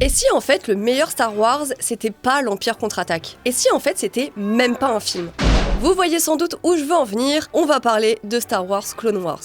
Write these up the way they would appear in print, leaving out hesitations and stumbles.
Et si en fait le meilleur Star Wars, c'était pas l'Empire contre-attaque? Et si en fait c'était même pas un film? Vous voyez sans doute où je veux en venir, on va parler de Star Wars Clone Wars.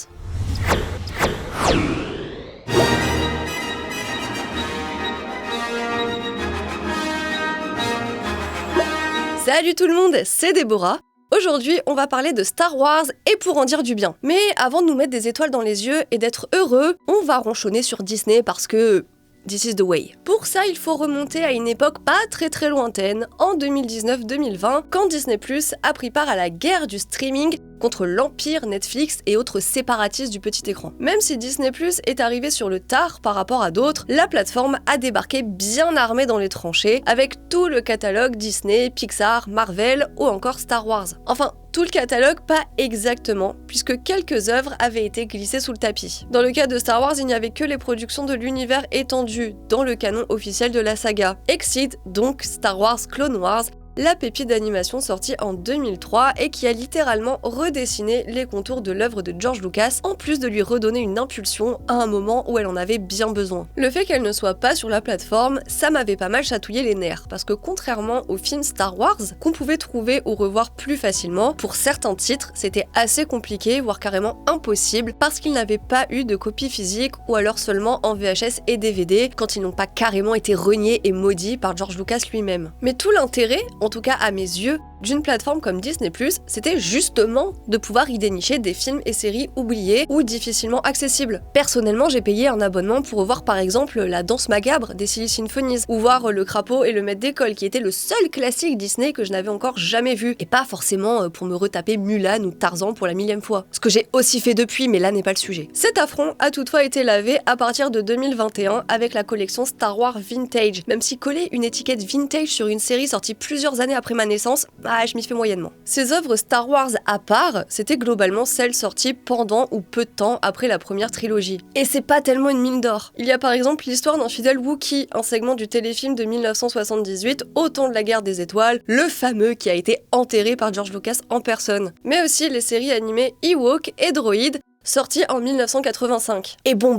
Salut tout le monde, c'est Déborah. Aujourd'hui, on va parler de Star Wars et pour en dire du bien. Mais avant de nous mettre des étoiles dans les yeux et d'être heureux, on va ronchonner sur Disney parce que this is the way. Pour ça, il faut remonter à une époque pas très lointaine, en 2019-2020, quand Disney+ a pris part à la guerre du streaming contre l'empire Netflix et autres séparatistes du petit écran. Même si Disney+ est arrivé sur le tard par rapport à d'autres, la plateforme a débarqué bien armée dans les tranchées, avec tout le catalogue Disney, Pixar, Marvel ou encore Star Wars. Enfin, tout le catalogue, pas exactement, puisque quelques œuvres avaient été glissées sous le tapis. Dans le cas de Star Wars, il n'y avait que les productions de l'univers étendu dans le canon officiel de la saga. Exceed, donc Star Wars Clone Wars, la pépite d'animation sortie en 2003 et qui a littéralement redessiné les contours de l'œuvre de George Lucas, en plus de lui redonner une impulsion à un moment où elle en avait bien besoin. Le fait qu'elle ne soit pas sur la plateforme, ça m'avait pas mal chatouillé les nerfs, parce que contrairement aux films Star Wars, qu'on pouvait trouver ou revoir plus facilement, pour certains titres, c'était assez compliqué, voire carrément impossible, parce qu'ils n'avaient pas eu de copie physique ou alors seulement en VHS et DVD, quand ils n'ont pas carrément été reniés et maudits par George Lucas lui-même. Mais tout l'intérêt, en tout cas à mes yeux, d'une plateforme comme Disney+, c'était justement de pouvoir y dénicher des films et séries oubliés ou difficilement accessibles. Personnellement, j'ai payé un abonnement pour revoir par exemple La Danse Macabre des Silly Symphonies, ou voir Le Crapaud et le Maître d'école, qui était le seul classique Disney que je n'avais encore jamais vu, et pas forcément pour me retaper Mulan ou Tarzan pour la 1000e fois. Ce que j'ai aussi fait depuis, mais là n'est pas le sujet. Cet affront a toutefois été lavé à partir de 2021 avec la collection Star Wars Vintage, même si coller une étiquette vintage sur une série sortie plusieurs années après ma naissance, je m'y fais moyennement. Ces œuvres Star Wars à part, c'était globalement celles sorties pendant ou peu de temps après la première trilogie. Et c'est pas tellement une mine d'or. Il y a par exemple l'histoire d'un fidèle Wookiee, un segment du téléfilm de 1978, au temps de la guerre des étoiles, le fameux qui a été enterré par George Lucas en personne. Mais aussi les séries animées Ewok et Droid, sorties en 1985. Et bon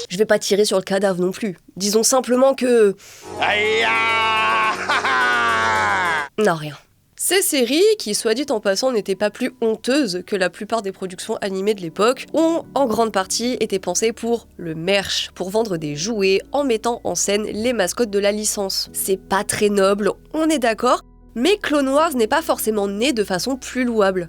je vais pas tirer sur le cadavre non plus. Disons simplement que... Non, rien. Ces séries, qui soit dit en passant n'étaient pas plus honteuses que la plupart des productions animées de l'époque, ont en grande partie été pensées pour le merch, pour vendre des jouets en mettant en scène les mascottes de la licence. C'est pas très noble, on est d'accord, mais Clone Wars n'est pas forcément né de façon plus louable.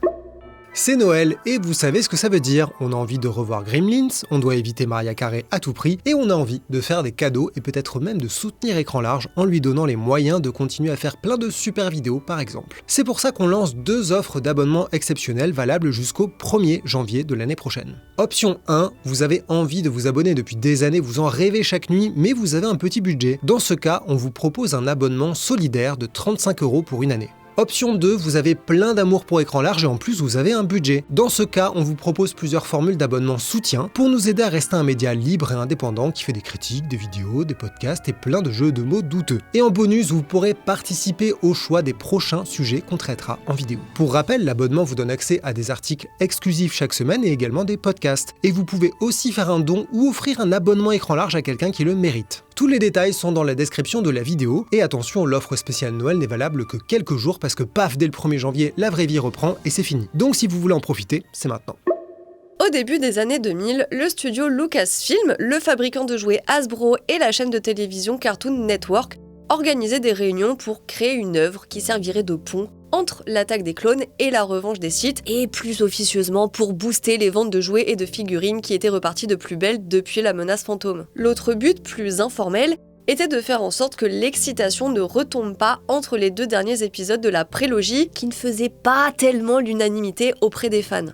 C'est Noël et vous savez ce que ça veut dire. On a envie de revoir Gremlins, on doit éviter Mariah Carey à tout prix et on a envie de faire des cadeaux et peut-être même de soutenir Écran Large en lui donnant les moyens de continuer à faire plein de super vidéos par exemple. C'est pour ça qu'on lance 2 offres d'abonnement exceptionnelles valables jusqu'au 1er janvier de l'année prochaine. Option 1, vous avez envie de vous abonner depuis des années, vous en rêvez chaque nuit, mais vous avez un petit budget. Dans ce cas, on vous propose un abonnement solidaire de 35 € pour une année. Option 2, vous avez plein d'amour pour Écran Large et en plus vous avez un budget. Dans ce cas, on vous propose plusieurs formules d'abonnement soutien pour nous aider à rester un média libre et indépendant qui fait des critiques, des vidéos, des podcasts et plein de jeux de mots douteux. Et en bonus, vous pourrez participer au choix des prochains sujets qu'on traitera en vidéo. Pour rappel, l'abonnement vous donne accès à des articles exclusifs chaque semaine et également des podcasts. Et vous pouvez aussi faire un don ou offrir un abonnement Écran Large à quelqu'un qui le mérite. Tous les détails sont dans la description de la vidéo et attention, l'offre spéciale Noël n'est valable que quelques jours parce que paf, dès le 1er janvier, la vraie vie reprend et c'est fini. Donc si vous voulez en profiter, c'est maintenant. Au début des années 2000, le studio Lucasfilm, le fabricant de jouets Hasbro et la chaîne de télévision Cartoon Network organisaient des réunions pour créer une œuvre qui servirait de pont entre l'attaque des clones et la revanche des Sith, et plus officieusement pour booster les ventes de jouets et de figurines qui étaient reparties de plus belle depuis la menace fantôme. L'autre but, plus informel, était de faire en sorte que l'excitation ne retombe pas entre les 2 derniers épisodes de la prélogie qui ne faisaient pas tellement l'unanimité auprès des fans.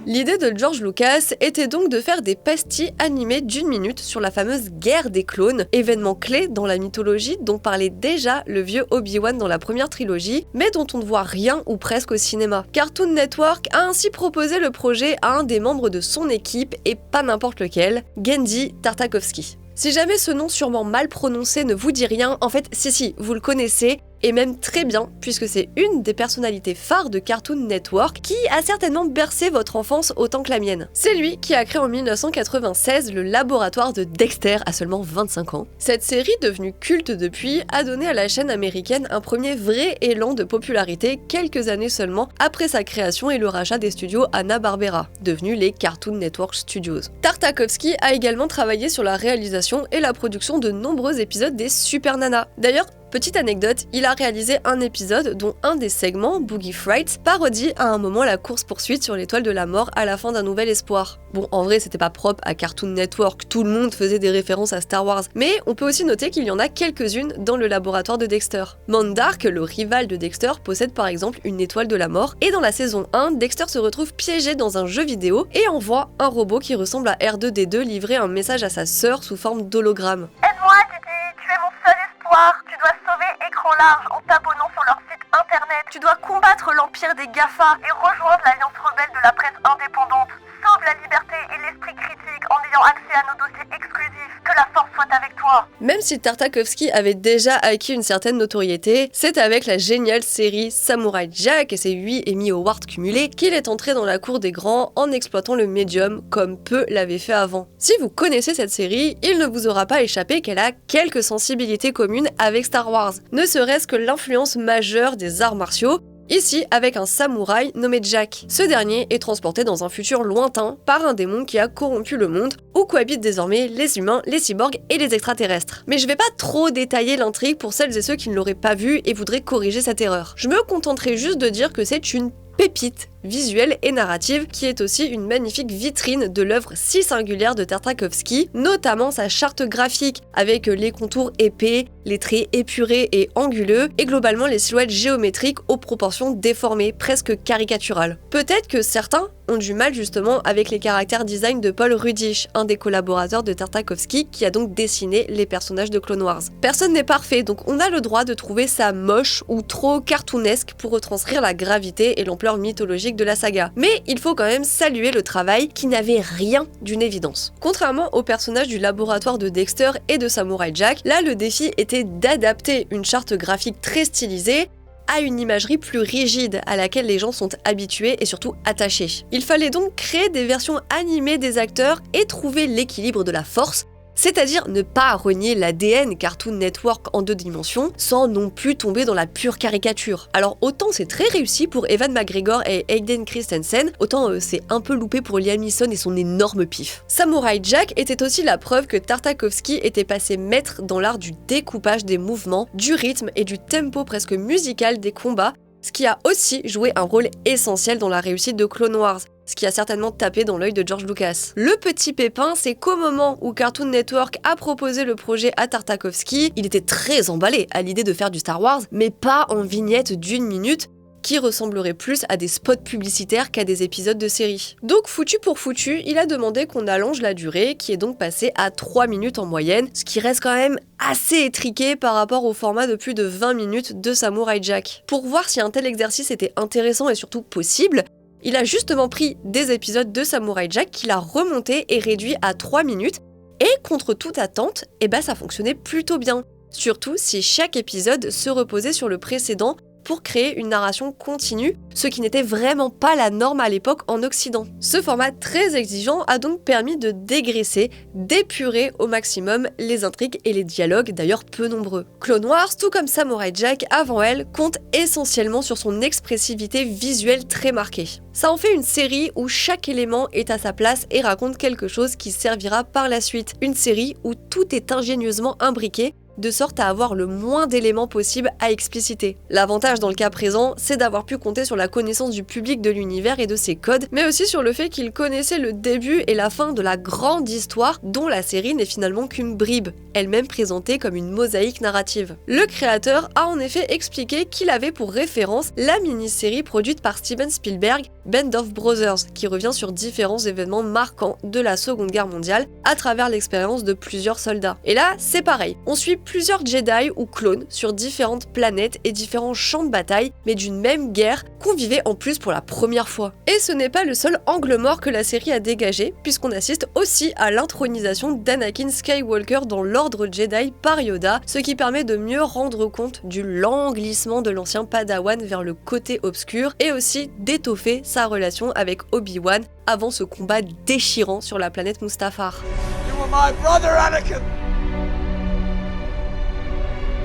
L'idée de George Lucas était donc de faire des pastilles animées d'1 minute sur la fameuse guerre des clones, événement clé dans la mythologie dont parlait déjà le vieux Obi-Wan dans la première trilogie, mais dont on ne voit rien ou presque au cinéma. Cartoon Network a ainsi proposé le projet à un des membres de son équipe, et pas n'importe lequel, Genndy Tartakovsky. Si jamais ce nom sûrement mal prononcé ne vous dit rien, en fait, si, vous le connaissez, et même très bien, puisque c'est une des personnalités phares de Cartoon Network qui a certainement bercé votre enfance autant que la mienne. C'est lui qui a créé en 1996 le laboratoire de Dexter à seulement 25 ans. Cette série, devenue culte depuis, a donné à la chaîne américaine un premier vrai élan de popularité quelques années seulement après sa création et le rachat des studios Hanna-Barbera, devenus les Cartoon Network Studios. Tartakovsky a également travaillé sur la réalisation et la production de nombreux épisodes des Super Nana. D'ailleurs, petite anecdote, il a réalisé un épisode dont un des segments, Boogie Fright, parodie à un moment la course-poursuite sur l'étoile de la mort à la fin d'un Nouvel Espoir. Bon, en vrai, c'était pas propre à Cartoon Network, tout le monde faisait des références à Star Wars, mais on peut aussi noter qu'il y en a quelques-unes dans le laboratoire de Dexter. Mandark, le rival de Dexter, possède par exemple une étoile de la mort, et dans la saison 1, Dexter se retrouve piégé dans un jeu vidéo et envoie un robot qui ressemble à R2-D2 livrer un message à sa sœur sous forme d'hologramme. Aide-moi, Didi, tu es mon seul espoir. Tu dois sauver Écran Large en t'abonnant sur leur site internet. Tu dois combattre l'empire des GAFA et rejoindre l'alliance rebelle de la presse indépendante. Sauve la liberté et l'esprit critique en ayant accès à nos dossiers exclusifs. Que la force soit avec toi. Même si Tartakovsky avait déjà acquis une certaine notoriété, c'est avec la géniale série Samurai Jack et ses 8 Emmy Awards cumulés qu'il est entré dans la cour des grands en exploitant le médium comme peu l'avaient fait avant. Si vous connaissez cette série, il ne vous aura pas échappé qu'elle a quelques sensibilités communes avec Star Wars, ne serait-ce que l'influence majeure des arts martiaux, ici avec un samouraï nommé Jack. Ce dernier est transporté dans un futur lointain par un démon qui a corrompu le monde, où cohabitent désormais les humains, les cyborgs et les extraterrestres. Mais je vais pas trop détailler l'intrigue pour celles et ceux qui ne l'auraient pas vu et voudraient corriger cette erreur. Je me contenterai juste de dire que c'est une pépite visuelle et narrative qui est aussi une magnifique vitrine de l'œuvre si singulière de Tartakovsky, notamment sa charte graphique avec les contours épais, les traits épurés et anguleux et globalement les silhouettes géométriques aux proportions déformées, presque caricaturales. Peut-être que certains ont du mal justement avec les caractères design de Paul Rudish, un des collaborateurs de Tartakovsky qui a donc dessiné les personnages de Clone Wars. Personne n'est parfait, donc on a le droit de trouver ça moche ou trop cartoonesque pour retranscrire la gravité et l'ampleur mythologique de la saga. Mais il faut quand même saluer le travail qui n'avait rien d'une évidence. Contrairement aux personnages du laboratoire de Dexter et de Samurai Jack, là le défi était d'adapter une charte graphique très stylisée à une imagerie plus rigide à laquelle les gens sont habitués et surtout attachés. Il fallait donc créer des versions animées des acteurs et trouver l'équilibre de la force, c'est-à-dire ne pas renier l'ADN Cartoon Network en 2 dimensions sans non plus tomber dans la pure caricature. Alors autant c'est très réussi pour Ewan McGregor et Hayden Christensen, autant c'est un peu loupé pour Liam Neeson et son énorme pif. Samurai Jack était aussi la preuve que Tartakovsky était passé maître dans l'art du découpage des mouvements, du rythme et du tempo presque musical des combats, ce qui a aussi joué un rôle essentiel dans la réussite de Clone Wars, ce qui a certainement tapé dans l'œil de George Lucas. Le petit pépin, c'est qu'au moment où Cartoon Network a proposé le projet à Tartakovsky, il était très emballé à l'idée de faire du Star Wars, mais pas en vignette d'1 minute, qui ressemblerait plus à des spots publicitaires qu'à des épisodes de série. Donc foutu pour foutu, il a demandé qu'on allonge la durée, qui est donc passée à 3 minutes en moyenne, ce qui reste quand même assez étriqué par rapport au format de plus de 20 minutes de Samurai Jack. Pour voir si un tel exercice était intéressant et surtout possible, il a justement pris des épisodes de Samurai Jack qu'il a remonté et réduit à 3 minutes, et contre toute attente, ça fonctionnait plutôt bien. Surtout si chaque épisode se reposait sur le précédent pour créer une narration continue, ce qui n'était vraiment pas la norme à l'époque en Occident. Ce format très exigeant a donc permis de dégraisser, d'épurer au maximum les intrigues et les dialogues, d'ailleurs peu nombreux. Clone Wars, tout comme Samurai Jack avant elle, compte essentiellement sur son expressivité visuelle très marquée. Ça en fait une série où chaque élément est à sa place et raconte quelque chose qui servira par la suite. Une série où tout est ingénieusement imbriqué, de sorte à avoir le moins d'éléments possibles à expliciter. L'avantage dans le cas présent, c'est d'avoir pu compter sur la connaissance du public de l'univers et de ses codes, mais aussi sur le fait qu'il connaissait le début et la fin de la grande histoire dont la série n'est finalement qu'une bribe, elle-même présentée comme une mosaïque narrative. Le créateur a en effet expliqué qu'il avait pour référence la mini-série produite par Steven Spielberg Band of Brothers, qui revient sur différents événements marquants de la Seconde Guerre mondiale à travers l'expérience de plusieurs soldats. Et là, c'est pareil, on suit plusieurs Jedi ou clones sur différentes planètes et différents champs de bataille, mais d'une même guerre qu'on vivait en plus pour la première fois. Et ce n'est pas le seul angle mort que la série a dégagé, puisqu'on assiste aussi à l'intronisation d'Anakin Skywalker dans l'ordre Jedi par Yoda, ce qui permet de mieux rendre compte du lent glissement de l'ancien Padawan vers le côté obscur et aussi d'étoffer sa relation avec Obi-Wan avant ce combat déchirant sur la planète Mustafar. You were my brother, Anakin.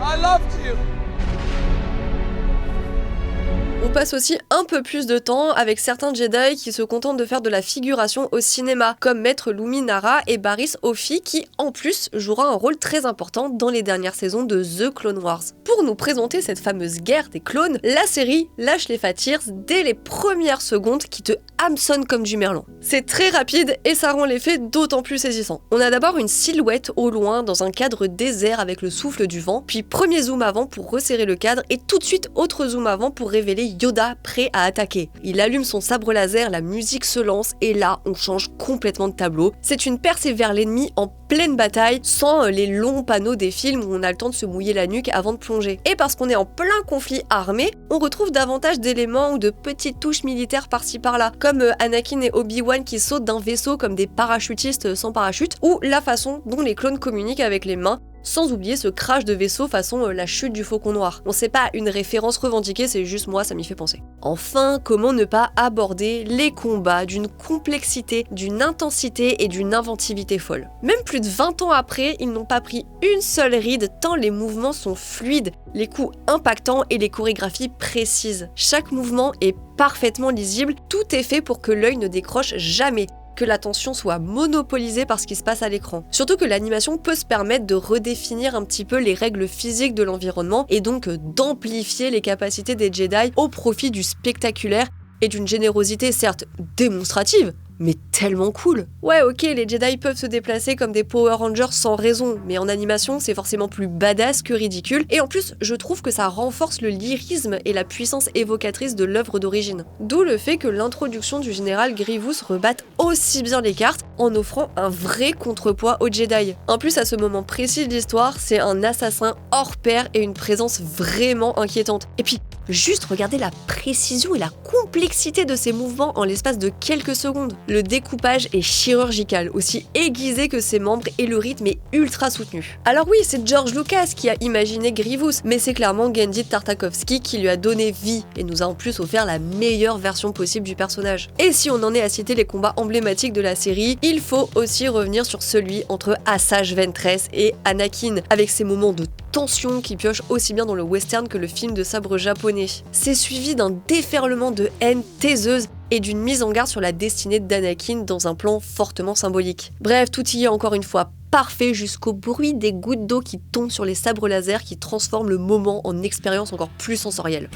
I loved you. On passe aussi un peu plus de temps avec certains Jedi qui se contentent de faire de la figuration au cinéma, comme Maître Lumi Nara et Barriss Offee qui, en plus, jouera un rôle très important dans les dernières saisons de The Clone Wars. Pour nous présenter cette fameuse guerre des clones, la série lâche les fat tears dès les premières secondes qui te hameçonnent comme du merlan. C'est très rapide et ça rend l'effet d'autant plus saisissant. On a d'abord une silhouette au loin dans un cadre désert avec le souffle du vent, puis premier zoom avant pour resserrer le cadre et tout de suite autre zoom avant pour révéler Yoda prêt à attaquer. Il allume son sabre laser, la musique se lance et là on change complètement de tableau. C'est une percée vers l'ennemi en pleine bataille sans les longs panneaux des films où on a le temps de se mouiller la nuque avant de plonger. Et parce qu'on est en plein conflit armé, on retrouve davantage d'éléments ou de petites touches militaires par-ci par-là, comme Anakin et Obi-Wan qui sautent d'un vaisseau comme des parachutistes sans parachute, ou la façon dont les clones communiquent avec les mains, sans oublier ce crash de vaisseau façon la chute du Faucon Noir. On sait pas une référence revendiquée, c'est juste moi, ça m'y fait penser. Enfin, comment ne pas aborder les combats d'une complexité, d'une intensité et d'une inventivité folle. Même plus de 20 ans après, ils n'ont pas pris une seule ride tant les mouvements sont fluides, les coups impactants et les chorégraphies précises. Chaque mouvement est parfaitement lisible, tout est fait pour que l'œil ne décroche jamais, que l'attention soit monopolisée par ce qui se passe à l'écran. Surtout que l'animation peut se permettre de redéfinir un petit peu les règles physiques de l'environnement et donc d'amplifier les capacités des Jedi au profit du spectaculaire et d'une générosité certes démonstrative, mais tellement cool. Ouais, ok, les Jedi peuvent se déplacer comme des Power Rangers sans raison, mais en animation, c'est forcément plus badass que ridicule, et en plus, je trouve que ça renforce le lyrisme et la puissance évocatrice de l'œuvre d'origine. D'où le fait que l'introduction du général Grievous rebatte aussi bien les cartes, en offrant un vrai contrepoids aux Jedi. En plus, à ce moment précis de l'histoire, c'est un assassin hors pair et une présence vraiment inquiétante. Et puis, juste regardez la précision et la complexité de ses mouvements en l'espace de quelques secondes. Le découpage est chirurgical, aussi aiguisé que ses membres et le rythme est ultra soutenu. Alors oui, c'est George Lucas qui a imaginé Grievous, mais c'est clairement Genndy Tartakovsky qui lui a donné vie et nous a en plus offert la meilleure version possible du personnage. Et si on en est à citer les combats emblématiques de la série, il faut aussi revenir sur celui entre Asajj Ventress et Anakin, avec ses moments de tension qui piochent aussi bien dans le western que le film de sabre japonais. C'est suivi d'un déferlement de haine taiseuse et d'une mise en garde sur la destinée d'Anakin dans un plan fortement symbolique. Bref, tout y est encore une fois parfait jusqu'au bruit des gouttes d'eau qui tombent sur les sabres laser qui transforment le moment en expérience encore plus sensorielle.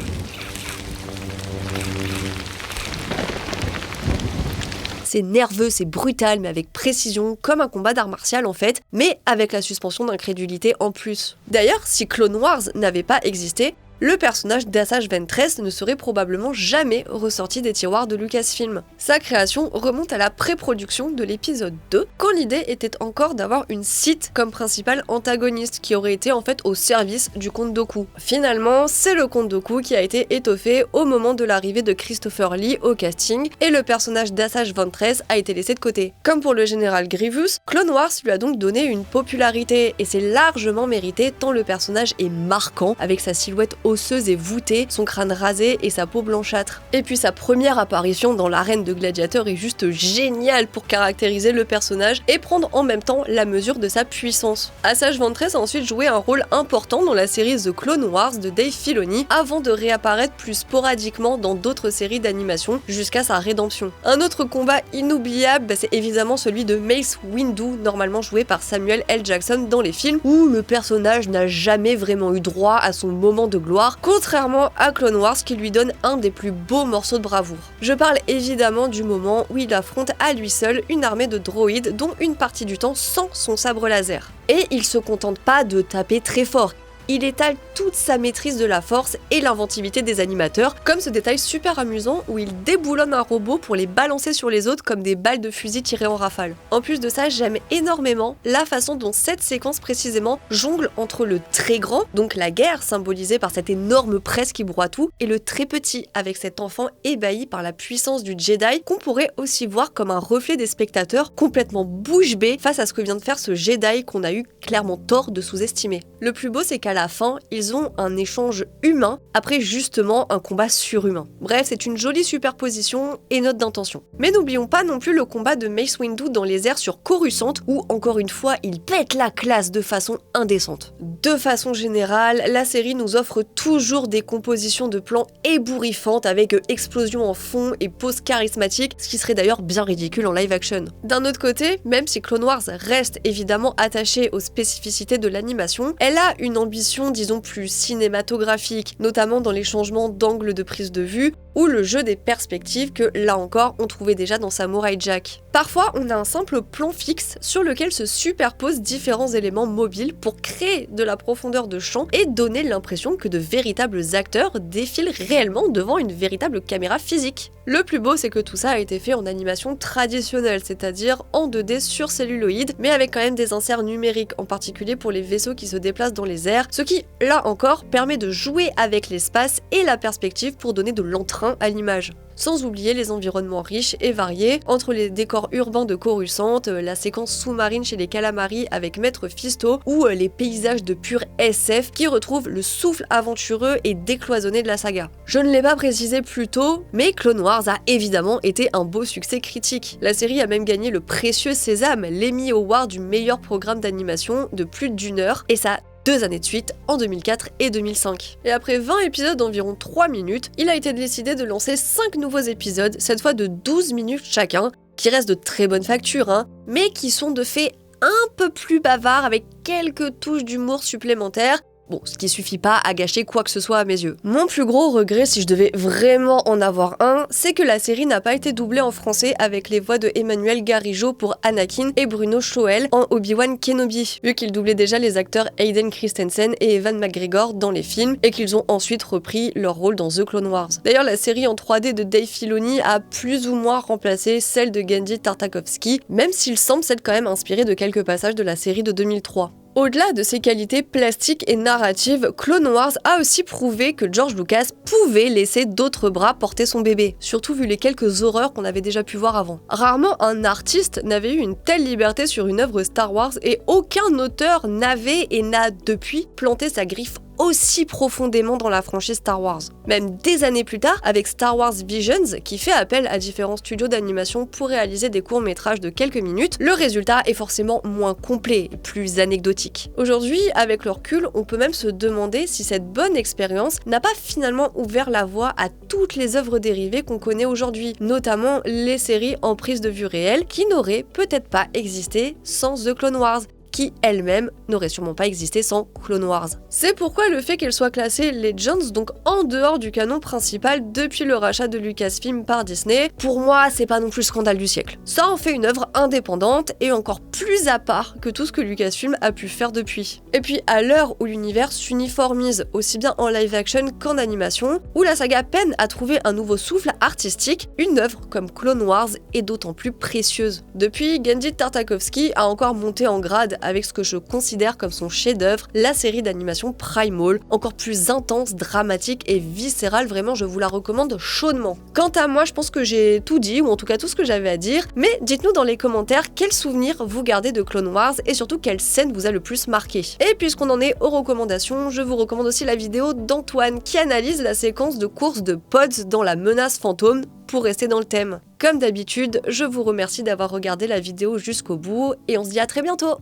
C'est nerveux, c'est brutal, mais avec précision, comme un combat d'art martial en fait, mais avec la suspension d'incrédulité en plus. D'ailleurs, si Clone Wars n'avait pas existé, le personnage d'Asajj Ventress ne serait probablement jamais ressorti des tiroirs de Lucasfilm. Sa création remonte à la pré-production de l'épisode 2, quand l'idée était encore d'avoir une Sith comme principal antagoniste, qui aurait été en fait au service du comte Dooku. Finalement, c'est le comte Dooku qui a été étoffé au moment de l'arrivée de Christopher Lee au casting, et le personnage d'Asajj Ventress a été laissé de côté. Comme pour le général Grievous, Clone Wars lui a donc donné une popularité, et c'est largement mérité tant le personnage est marquant, avec sa silhouette osseuse et voûtée, son crâne rasé et sa peau blanchâtre. Et puis sa première apparition dans l'arène de gladiateurs est juste géniale pour caractériser le personnage et prendre en même temps la mesure de sa puissance. Asajj Ventress a ensuite joué un rôle important dans la série The Clone Wars de Dave Filoni avant de réapparaître plus sporadiquement dans d'autres séries d'animation jusqu'à sa rédemption. Un autre combat inoubliable, c'est évidemment celui de Mace Windu, normalement joué par Samuel L. Jackson dans les films, où le personnage n'a jamais vraiment eu droit à son moment de gloire, contrairement à Clone Wars qui lui donne un des plus beaux morceaux de bravoure. Je parle évidemment du moment où il affronte à lui seul une armée de droïdes dont une partie du temps sans son sabre laser. Et il se contente pas de taper très fort. il étale toute sa maîtrise de la force et l'inventivité des animateurs, comme ce détail super amusant où il déboulonne un robot pour les balancer sur les autres comme des balles de fusil tirées en rafale. En plus de ça, j'aime énormément la façon dont cette séquence précisément jongle entre le très grand, donc la guerre symbolisée par cette énorme presse qui broie tout, et le très petit, avec cet enfant ébahi par la puissance du Jedi qu'on pourrait aussi voir comme un reflet des spectateurs complètement bouche bée face à ce que vient de faire ce Jedi qu'on a eu clairement tort de sous-estimer. Le plus beau, c'est qu'à la fin, ils ont un échange humain après justement un combat surhumain. Bref, c'est une jolie superposition et note d'intention. Mais n'oublions pas non plus le combat de Mace Windu dans les airs sur Coruscant où, encore une fois, il pète la classe de façon indécente. De façon générale, la série nous offre toujours des compositions de plans ébouriffantes avec explosions en fond et poses charismatiques, ce qui serait d'ailleurs bien ridicule en live action. D'un autre côté, même si Clone Wars reste évidemment attaché aux spécificités de l'animation, elle a une ambition disons plus cinématographique, notamment dans les changements d'angle de prise de vue ou le jeu des perspectives que, là encore, on trouvait déjà dans Samurai Jack. Parfois, on a un simple plan fixe sur lequel se superposent différents éléments mobiles pour créer de la profondeur de champ et donner l'impression que de véritables acteurs défilent réellement devant une véritable caméra physique. Le plus beau, c'est que tout ça a été fait en animation traditionnelle, c'est-à-dire en 2D sur celluloïd, mais avec quand même des inserts numériques, en particulier pour les vaisseaux qui se déplacent dans les airs, ce qui, là encore, permet de jouer avec l'espace et la perspective pour donner de l'entrain à l'image. Sans oublier les environnements riches et variés, entre les décors urbains de Coruscant, la séquence sous-marine chez les Calamari avec Maître Fisto, ou les paysages de pur SF qui retrouvent le souffle aventureux et décloisonné de la saga. Je ne l'ai pas précisé plus tôt, mais Clone Wars a évidemment été un beau succès critique. La série a même gagné le précieux Sésame, l'Emmy Award du meilleur programme d'animation de plus d'1 heure, et ça 2 années de suite, en 2004 et 2005. Et après 20 épisodes d'environ 3 minutes, il a été décidé de lancer 5 nouveaux épisodes, cette fois de 12 minutes chacun, qui restent de très bonne facture, mais qui sont de fait un peu plus bavards avec quelques touches d'humour supplémentaires. Bon, ce qui suffit pas à gâcher quoi que ce soit à mes yeux. Mon plus gros regret, si je devais vraiment en avoir un, c'est que la série n'a pas été doublée en français avec les voix de Emmanuel Garijo pour Anakin et Bruno Schoel en Obi-Wan Kenobi, vu qu'ils doublaient déjà les acteurs Hayden Christensen et Ewan McGregor dans les films et qu'ils ont ensuite repris leur rôle dans The Clone Wars. D'ailleurs, la série en 3D de Dave Filoni a plus ou moins remplacé celle de Genndy Tartakovsky, même s'il semble s'être quand même inspiré de quelques passages de la série de 2003. Au-delà de ses qualités plastiques et narratives, Clone Wars a aussi prouvé que George Lucas pouvait laisser d'autres bras porter son bébé, surtout vu les quelques horreurs qu'on avait déjà pu voir avant. Rarement un artiste n'avait eu une telle liberté sur une œuvre Star Wars et aucun auteur n'avait et n'a depuis planté sa griffe aussi profondément dans la franchise Star Wars. Même des années plus tard, avec Star Wars Visions, qui fait appel à différents studios d'animation pour réaliser des courts-métrages de quelques minutes, le résultat est forcément moins complet et plus anecdotique. Aujourd'hui, avec le recul, on peut même se demander si cette bonne expérience n'a pas finalement ouvert la voie à toutes les œuvres dérivées qu'on connaît aujourd'hui, notamment les séries en prise de vue réelle, qui n'auraient peut-être pas existé sans The Clone Wars, qui elle-même n'aurait sûrement pas existé sans Clone Wars. C'est pourquoi le fait qu'elle soit classée Legends, donc en dehors du canon principal depuis le rachat de Lucasfilm par Disney, pour moi c'est pas non plus le scandale du siècle. Ça en fait une œuvre indépendante et encore plus à part que tout ce que Lucasfilm a pu faire depuis. Et puis à l'heure où l'univers s'uniformise aussi bien en live action qu'en animation, où la saga peine à trouver un nouveau souffle artistique, une œuvre comme Clone Wars est d'autant plus précieuse. Depuis, Genndy Tartakovsky a encore monté en grade avec ce que je considère comme son chef-d'œuvre, la série d'animation Primal, encore plus intense, dramatique et viscérale, vraiment je vous la recommande chaudement. Quant à moi, je pense que j'ai tout dit, ou en tout cas tout ce que j'avais à dire, mais dites-nous dans les commentaires quels souvenirs vous gardez de Clone Wars et surtout quelle scène vous a le plus marqué. Et puisqu'on en est aux recommandations, je vous recommande aussi la vidéo d'Antoine qui analyse la séquence de course de Pods dans La Menace Fantôme, pour rester dans le thème. Comme d'habitude, je vous remercie d'avoir regardé la vidéo jusqu'au bout et on se dit à très bientôt.